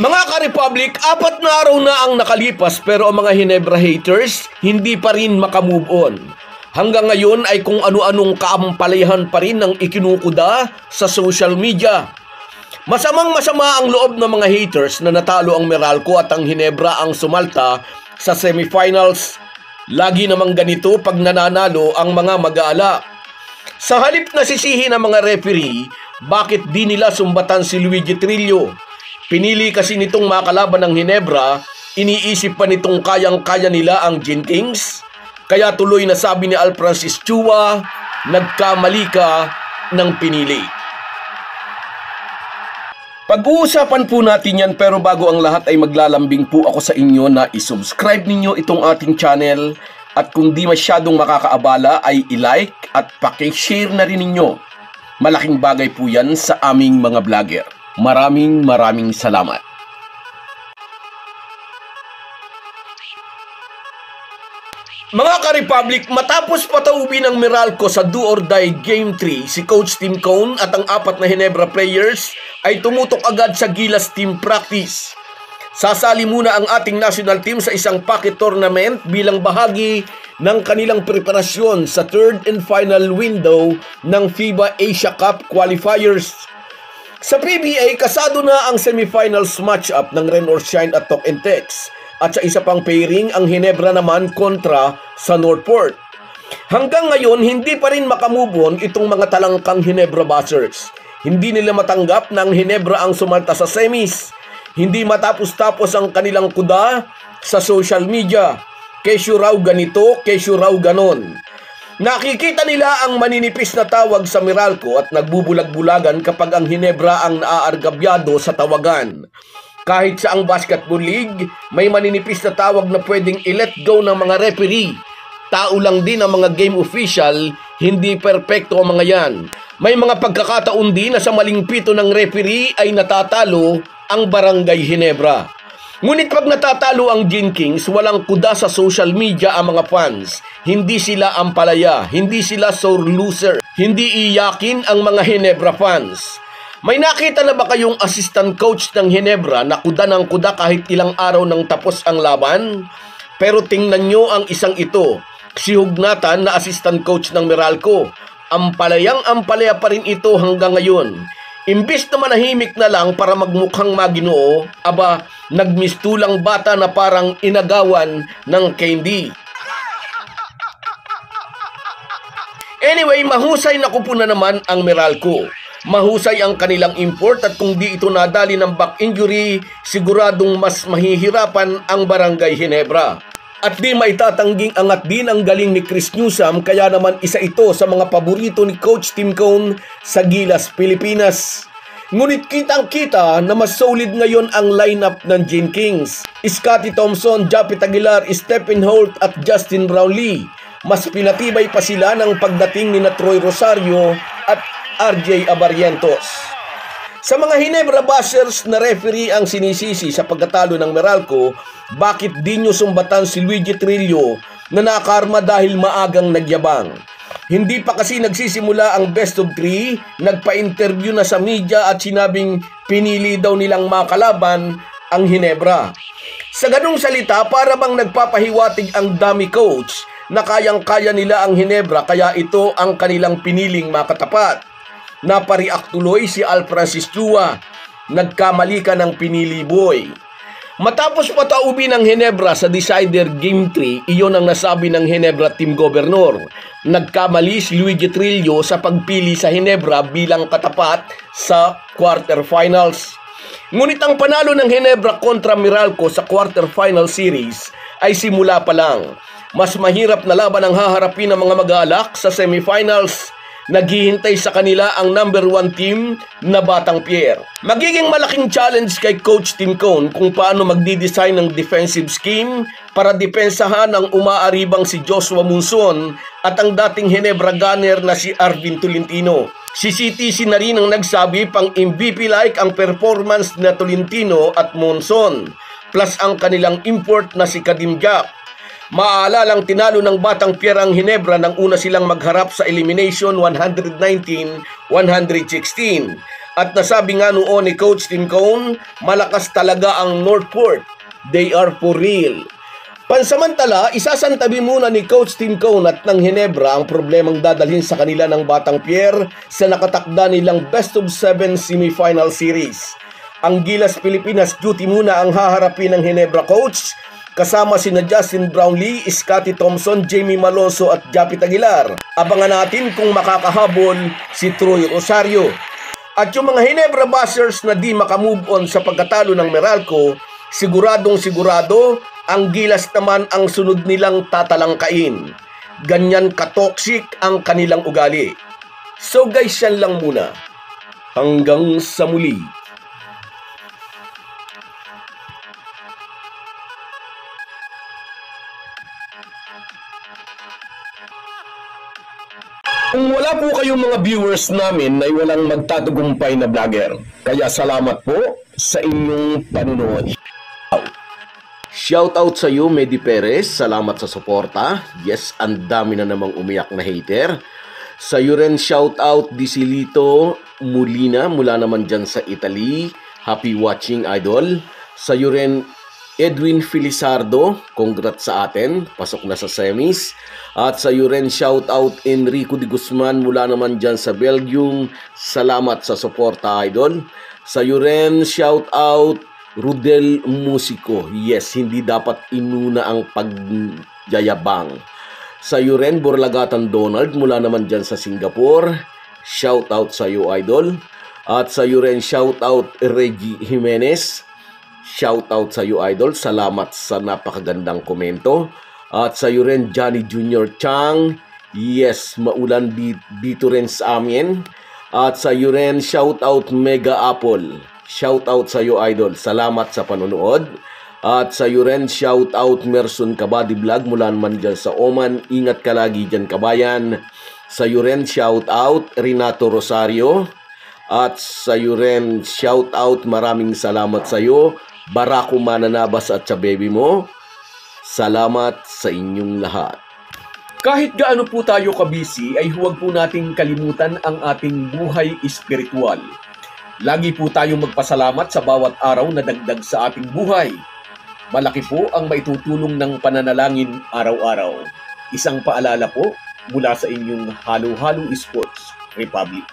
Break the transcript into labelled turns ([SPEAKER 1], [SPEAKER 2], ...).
[SPEAKER 1] Mga ka-Republic, 4 na araw na ang nakalipas pero ang mga Ginebra haters hindi pa rin makamove on. Hanggang ngayon ay kung ano-anong kaampalayahan pa rin ang ikinukuda sa social media. Masamang-masama ang loob ng mga haters na natalo ang Meralco at ang Ginebra ang sumalta sa semifinals. Lagi namang ganito pag nananalo ang mga mag-aala. Sa halip na sisihin ng mga referee, bakit di nila sumbatan si Luigi Trillo? Pinili kasi nitong makalaban ng Ginebra, iniisip pa nitong kayang-kaya nila ang Jenkins. Kaya tuloy na sabi ni Al Francis Chua, nagkamali ka ng pinili. Pag-uusapan po natin yan, pero bago ang lahat ay maglalambing po ako sa inyo na isubscribe ninyo itong ating channel at kung di masyadong makakaabala ay i-like at paki-share na rin ninyo. Malaking bagay po yan sa aming mga vlogger. Maraming salamat. Mga ka-Republic, matapos pataubin ng Meralco sa do or die Game 3, si Coach Tim Cone at ang 4 na Ginebra players ay tumutok agad sa Gilas team practice. Sasali muna ang ating national team sa isang pocket tournament bilang bahagi ng kanilang preparasyon sa third and final window ng FIBA Asia Cup qualifiers. Sa PBA, kasado na ang semifinals matchup ng Rain or Shine at Talk and Text. At sa isa pang pairing, ang Ginebra naman kontra sa Northport. Hanggang ngayon, hindi pa rin makamove itong mga talangkang Ginebra bashers. Hindi nila matanggap na ang Ginebra ang sumalta sa semis. Hindi matapos-tapos ang kanilang kuda sa social media. Kesyo raw ganito, kesyo raw ganon. Nakikita nila ang maninipis na tawag sa Meralco at nagbubulag-bulagan kapag ang Ginebra ang naaargabyado sa tawagan. Kahit sa ang basketball league, may maninipis na tawag na pwedeng i-let go ng mga referee. Tao lang din ang mga game official, hindi perpekto ang mga yan. May mga pagkakataon din na sa maling pito ng referee ay natatalo ang Barangay Ginebra. Ngunit pag natatalo ang Jenkins, walang kuda sa social media ang mga fans. Hindi sila ampalaya, hindi sila sore loser, hindi iyakin ang mga Ginebra fans. May nakita na ba kayong assistant coach ng Ginebra na kuda ng kuda kahit ilang araw nang tapos ang laban? Pero tingnan nyo ang isang ito, si Hugnatan na assistant coach ng Meralco. Ampalayang-ampalaya pa rin ito hanggang ngayon. Imbis na manahimik na lang para magmukhang maginoo, aba, nagmistulang bata na parang inagawan ng candy. Anyway, mahusay na kupo na naman ang Meralco. Mahusay ang kanilang import at kung di ito nadali ng back injury, siguradong mas mahihirapan ang Barangay Ginebra. At di maitatangging angat din ang galing ni Chris Newsome, kaya naman isa ito sa mga paborito ni Coach Tim Cone sa Gilas, Pilipinas. Ngunit kitang-kita na mas solid ngayon ang lineup ng Jenkins, Scottie Thompson, Japet Aguilar, Stephen Holt at Justin Brownlee. Mas pinatibay pa sila ng pagdating ni Troy Rosario at RJ Abarrientos. Sa mga Ginebra bashers na referee ang sinisisi sa pagkatalo ng Meralco, bakit di nyo sumbatan si Luigi Trillo na nakarma dahil maagang nagyabang? Hindi pa kasi nagsisimula ang best of 3, nagpa-interview na sa media at sinabing pinili daw nilang makalaban ang Ginebra. Sa ganung salita, para bang nagpapahiwatig ang dummy coach na kayang-kaya nila ang Ginebra kaya ito ang kanilang piniling makatapat. Napariak tuloy si Al Francis Chua, nagkamali ka ng pinili boy. Matapos pataubin ng Ginebra sa decider Game 3, iyon ang nasabi ng Ginebra team governor. Nagkamali si Luigi Trillo sa pagpili sa Ginebra bilang katapat sa quarterfinals. Ngunit ang panalo ng Ginebra kontra Meralco sa quarterfinal series ay simula pa lang. Mas mahirap na laban ang haharapin ng mga mag-aalak sa semifinals. Naghihintay sa kanila ang number 1 team na Batang Pierre. Magiging malaking challenge kay Coach Tim Cone kung paano magdi-design ng defensive scheme para depensahan ang umaaribang si Joshua Monson at ang dating Ginebra gunner na si Arvin Tolentino. Si CTC na rin ang nagsabi pang MVP-like ang performance na Tolentino at Monson, plus ang kanilang import na si Kadim Jack. Maalalang tinalo ng Batang Pierre ang Ginebra nang una silang magharap sa elimination 119-116. At nasabi nga noon ni Coach Tim Cone, malakas talaga ang Northport. They are for real. Pansamantala, isasantabi muna ni Coach Tim Cone at ng Ginebra ang problemang dadalhin sa kanila ng Batang Pierre sa nakatakda nilang Best of 7 semifinal series. Ang Gilas Pilipinas duty muna ang haharapin ng Ginebra coach, kasama sina Justin Brownlee, Scotty Thompson, Jamie Maloso at Japit Aguilar. Abangan natin kung makakahabol si Troy Rosario. At yung mga Ginebra Buzzers na di makamove on sa pagkatalo ng Meralco, siguradong sigurado, ang Gilas naman ang sunod nilang tatalangkain. Ganyan katoxic ang kanilang ugali. So guys, yan lang muna. Hanggang sa muli. Kung wala po kayong mga viewers namin ay walang magtatagumpay na vlogger. Kaya salamat po sa inyong panunood. Shoutout sa iyo, Medi Perez. Salamat sa suporta. Yes, ang dami na namang umiyak na hater. Sa iyo rin shoutout Disilito Molina mula naman dyan sa Italy. Happy watching, idol. Sa iyo rin Edwin Felizardo, congrats sa atin, pasok na sa semis. At sa iyo rin shoutout Enrico de Guzman mula naman dyan sa Belgium. Salamat sa suporta, idol. Sa iyo rin shoutout Rudel Musico. Yes, hindi dapat inuna ang pagyayabang. Sa iyo rin Borlagatan Donald mula naman dyan sa Singapore. Shoutout sa iyo, idol. At sa iyo rin shoutout Reggie Jimenez. Shoutout sa iyo, idol. Salamat sa napakagandang komento. At sa iyo rin Johnny Junior Chang. Yes, maulan dito rin sa amin. At sa iyo rin shoutout Mega Apple. Shoutout sa iyo, idol. Salamat sa panonood. At sa iyo rin shoutout Merson Kabadi Vlog mula naman dyan sa Oman. Ingat ka lagi dyan, kabayan. Sa iyo rin shoutout Renato Rosario. At sa iyo rin shoutout, maraming salamat sa iyo Barako Mananabas at sa baby mo. Salamat sa inyong lahat. Kahit gaano po tayo kabisi ay huwag po nating kalimutan ang ating buhay espiritual. Lagi po tayong magpasalamat sa bawat araw na dagdag sa ating buhay. Malaki po ang maitutulong ng pananalangin araw-araw. Isang paalala po mula sa inyong Halo Halo Sports Republic.